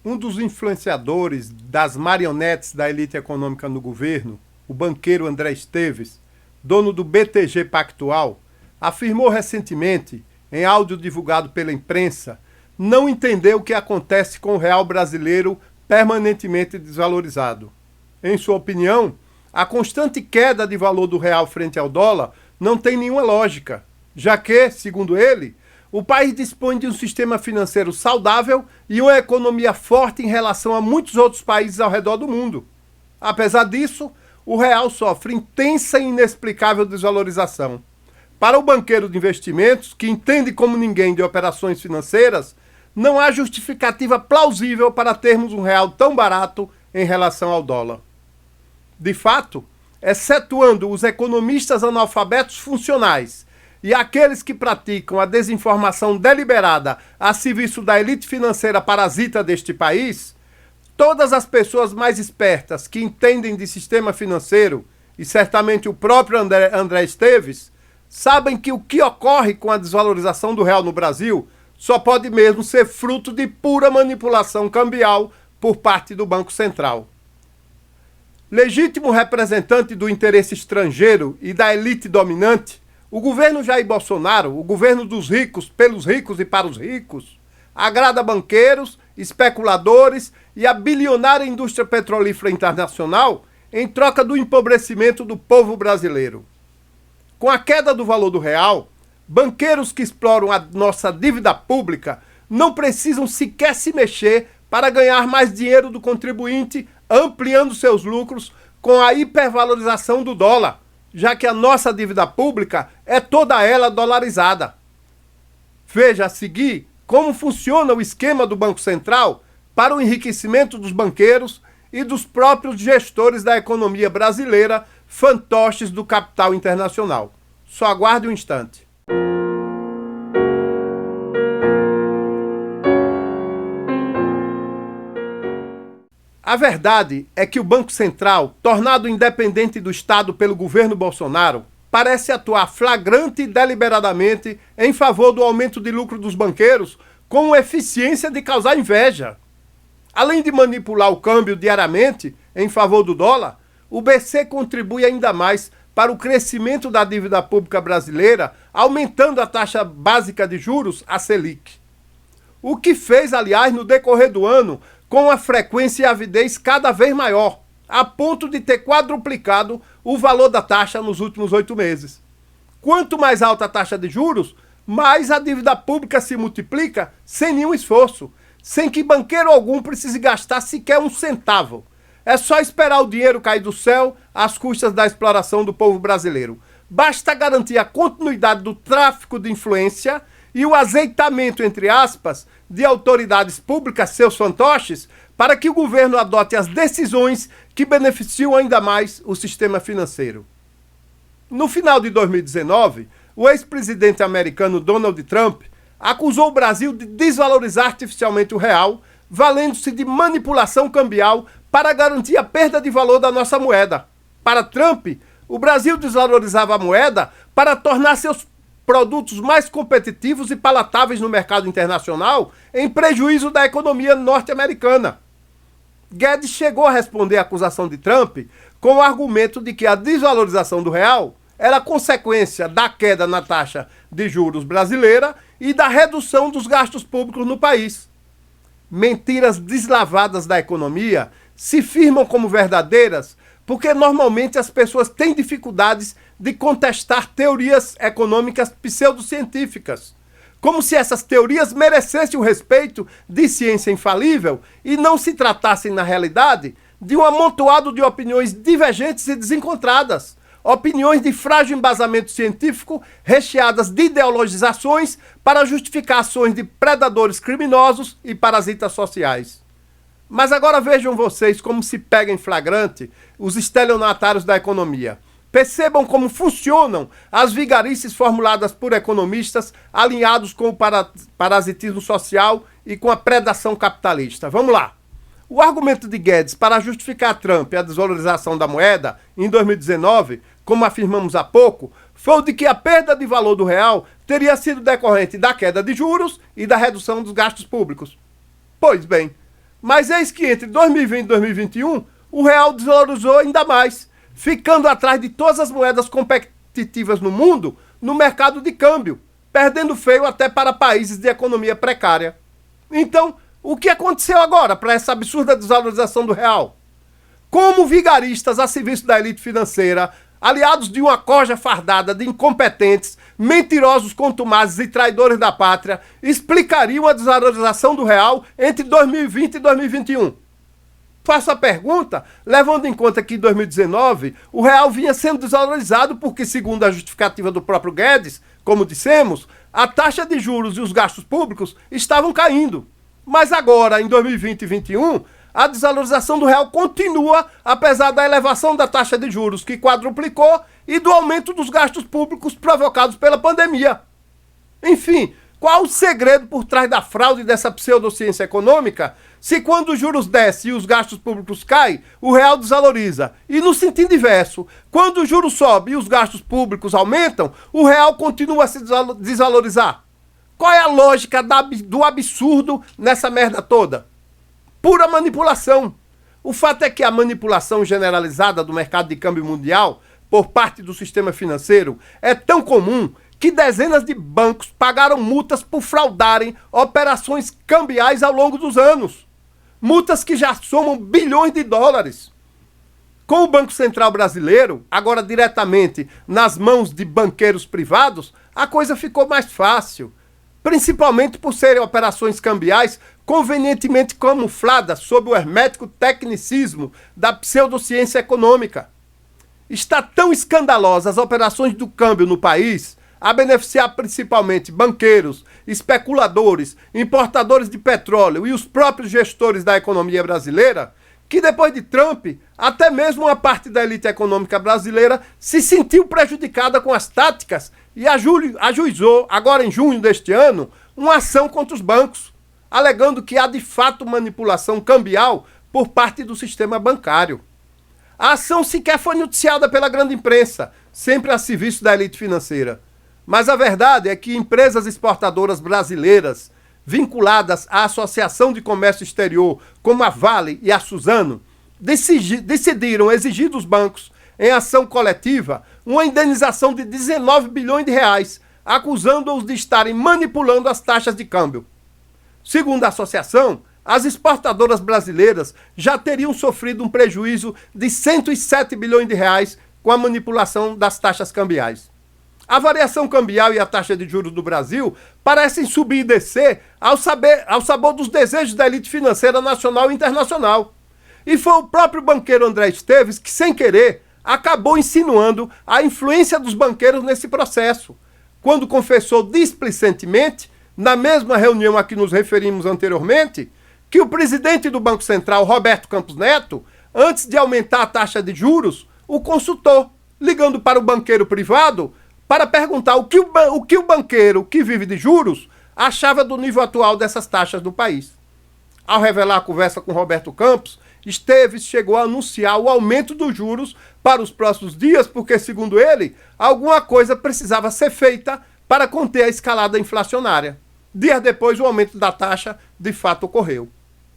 Um dos influenciadores das marionetes da elite econômica no governo, o banqueiro André Esteves, dono do BTG Pactual, afirmou recentemente, em áudio divulgado pela imprensa, não entender o que acontece com o real brasileiro permanentemente desvalorizado. Em sua opinião, a constante queda de valor do real frente ao dólar não tem nenhuma lógica, já que, segundo ele, o país dispõe de um sistema financeiro saudável e uma economia forte em relação a muitos outros países ao redor do mundo. Apesar disso, o real sofre intensa e inexplicável desvalorização. Para o banqueiro de investimentos, que entende como ninguém de operações financeiras, não há justificativa plausível para termos um real tão barato em relação ao dólar. De fato, excetuando os economistas analfabetos funcionais e aqueles que praticam a desinformação deliberada a serviço da elite financeira parasita deste país, todas as pessoas mais espertas que entendem de sistema financeiro, e certamente o próprio André Esteves, sabem que o que ocorre com a desvalorização do real no Brasil só pode mesmo ser fruto de pura manipulação cambial por parte do Banco Central. Legítimo representante do interesse estrangeiro e da elite dominante, o governo Jair Bolsonaro, o governo dos ricos, pelos ricos e para os ricos, agrada banqueiros, especuladores e a bilionária indústria petrolífera internacional em troca do empobrecimento do povo brasileiro. Com a queda do valor do real, banqueiros que exploram a nossa dívida pública não precisam sequer se mexer para ganhar mais dinheiro do contribuinte, ampliando seus lucros com a hipervalorização do dólar, já que a nossa dívida pública é toda ela dolarizada. Veja a seguir como funciona o esquema do Banco Central para o enriquecimento dos banqueiros e dos próprios gestores da economia brasileira, fantoches do capital internacional. Só aguarde um instante. A verdade é que o Banco Central, tornado independente do Estado pelo governo Bolsonaro, parece atuar flagrante e deliberadamente em favor do aumento de lucro dos banqueiros com eficiência de causar inveja. Além de manipular o câmbio diariamente em favor do dólar, o BC contribui ainda mais para o crescimento da dívida pública brasileira, aumentando a taxa básica de juros, a Selic. O que fez, aliás, no decorrer do ano, com a frequência e avidez cada vez maior, a ponto de ter quadruplicado o valor da taxa nos últimos 8 meses. Quanto mais alta a taxa de juros, mais a dívida pública se multiplica sem nenhum esforço, sem que banqueiro algum precise gastar sequer um centavo. É só esperar o dinheiro cair do céu às custas da exploração do povo brasileiro. Basta garantir a continuidade do tráfico de influência e o azeitamento, entre aspas, de autoridades públicas, seus fantoches, para que o governo adote as decisões que beneficiam ainda mais o sistema financeiro. No final de 2019, o ex-presidente americano Donald Trump acusou o Brasil de desvalorizar artificialmente o real, valendo-se de manipulação cambial para garantir a perda de valor da nossa moeda. Para Trump, o Brasil desvalorizava a moeda para tornar seus produtos mais competitivos e palatáveis no mercado internacional, em prejuízo da economia norte-americana. Guedes chegou a responder à acusação de Trump com o argumento de que a desvalorização do real era consequência da queda na taxa de juros brasileira e da redução dos gastos públicos no país. Mentiras deslavadas da economia se firmam como verdadeiras porque normalmente as pessoas têm dificuldades de contestar teorias econômicas pseudocientíficas, como se essas teorias merecessem o respeito de ciência infalível e não se tratassem, na realidade, de um amontoado de opiniões divergentes e desencontradas, opiniões de frágil embasamento científico recheadas de ideologizações para justificar ações de predadores criminosos e parasitas sociais. Mas agora vejam vocês como se pega em flagrante os estelionatários da economia. Percebam como funcionam as vigarices formuladas por economistas alinhados com o parasitismo social e com a predação capitalista. Vamos lá. O argumento de Guedes para justificar Trump e a desvalorização da moeda em 2019, como afirmamos há pouco, foi o de que a perda de valor do real teria sido decorrente da queda de juros e da redução dos gastos públicos. Pois bem, Mas eis que entre 2020 e 2021, o real desvalorizou ainda mais, ficando atrás de todas as moedas competitivas no mundo no mercado de câmbio, perdendo feio até para países de economia precária. Então, o que aconteceu agora para essa absurda desvalorização do real? Como vigaristas a serviço da elite financeira, aliados de uma corja fardada de incompetentes, mentirosos, contumazes e traidores da pátria, explicariam a desvalorização do real entre 2020 e 2021? Faço a pergunta, levando em conta que em 2019 o real vinha sendo desvalorizado porque, segundo a justificativa do próprio Guedes, como dissemos, a taxa de juros e os gastos públicos estavam caindo. Mas agora, em 2020 e 2021, a desvalorização do real continua, apesar da elevação da taxa de juros, que quadruplicou, e do aumento dos gastos públicos provocados pela pandemia. Enfim, qual o segredo por trás da fraude dessa pseudociência econômica, se quando os juros descem e os gastos públicos caem, o real desvaloriza? E no sentido inverso, quando o juros sobe e os gastos públicos aumentam, o real continua a se desvalorizar? Qual é a lógica do absurdo nessa merda toda? Pura manipulação. O fato é que a manipulação generalizada do mercado de câmbio mundial por parte do sistema financeiro é tão comum que dezenas de bancos pagaram multas por fraudarem operações cambiais ao longo dos anos. Multas que já somam bilhões de dólares. Com o Banco Central brasileiro, agora diretamente nas mãos de banqueiros privados, a coisa ficou mais fácil. Principalmente por serem operações cambiais convenientemente camufladas sob o hermético tecnicismo da pseudociência econômica. Está tão escandalosa as operações do câmbio no país, a beneficiar principalmente banqueiros, especuladores, importadores de petróleo e os próprios gestores da economia brasileira, que depois de Trump, até mesmo uma parte da elite econômica brasileira se sentiu prejudicada com as táticas e ajuizou, agora em junho deste ano, uma ação contra os bancos, alegando que há de fato manipulação cambial por parte do sistema bancário. A ação sequer foi noticiada pela grande imprensa, sempre a serviço da elite financeira. Mas a verdade é que empresas exportadoras brasileiras, vinculadas à Associação de Comércio Exterior, como a Vale e a Suzano, decidiram exigir dos bancos, em ação coletiva, uma indenização de 19 bilhões de reais, acusando-os de estarem manipulando as taxas de câmbio. Segundo a associação, as exportadoras brasileiras já teriam sofrido um prejuízo de 107 bilhões de reais com a manipulação das taxas cambiais. A variação cambial e a taxa de juros do Brasil parecem subir e descer ao sabor dos desejos da elite financeira nacional e internacional. E foi o próprio banqueiro André Esteves que, sem querer, acabou insinuando a influência dos banqueiros nesse processo, quando confessou displicentemente, na mesma reunião a que nos referimos anteriormente, que o presidente do Banco Central, Roberto Campos Neto, antes de aumentar a taxa de juros, o consultou, ligando para o banqueiro privado para perguntar o que o banqueiro que vive de juros achava do nível atual dessas taxas do país. Ao revelar a conversa com Roberto Campos, Esteves chegou a anunciar o aumento dos juros para os próximos dias, porque, segundo ele, alguma coisa precisava ser feita para conter a escalada inflacionária. Dias depois, o aumento da taxa de fato ocorreu.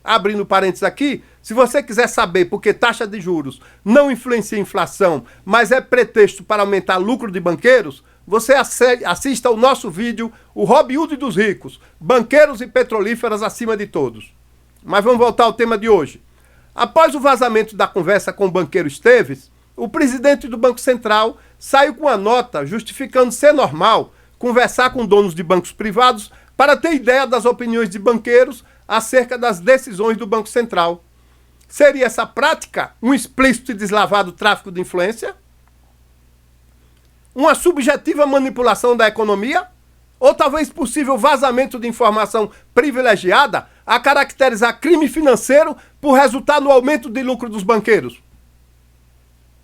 Abrindo parênteses aqui, se você quiser saber por que taxa de juros não influencia a inflação, mas é pretexto para aumentar lucro de banqueiros, você assista ao nosso vídeo, o Robin Hood dos ricos, banqueiros e petrolíferas acima de todos. Mas vamos voltar ao tema de hoje. Após o vazamento da conversa com o banqueiro Esteves, o presidente do Banco Central saiu com uma nota justificando ser normal conversar com donos de bancos privados para ter ideia das opiniões de banqueiros acerca das decisões do Banco Central. Seria essa prática um explícito e deslavado tráfico de influência? Uma subjetiva manipulação da economia? Ou talvez possível vazamento de informação privilegiada a caracterizar crime financeiro por resultar no aumento de lucro dos banqueiros?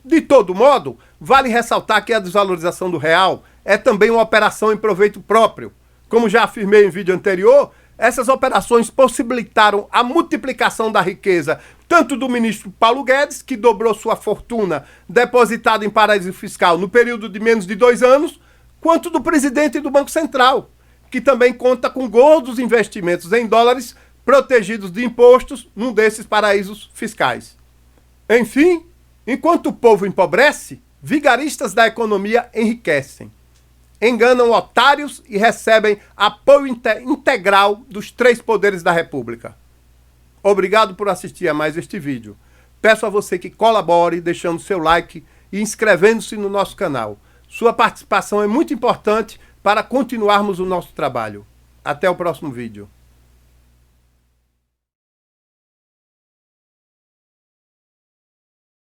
De todo modo, vale ressaltar que a desvalorização do real é também uma operação em proveito próprio. Como já afirmei em vídeo anterior, essas operações possibilitaram a multiplicação da riqueza tanto do ministro Paulo Guedes, que dobrou sua fortuna depositada em paraíso fiscal no período de menos de 2 anos, quanto do presidente do Banco Central, que também conta com gordos investimentos em dólares protegidos de impostos num desses paraísos fiscais. Enfim, enquanto o povo empobrece, vigaristas da economia enriquecem, enganam otários e recebem apoio integral dos 3 poderes da República. Obrigado por assistir a mais este vídeo. Peço a você que colabore deixando seu like e inscrevendo-se no nosso canal. Sua participação é muito importante para continuarmos o nosso trabalho. Até o próximo vídeo.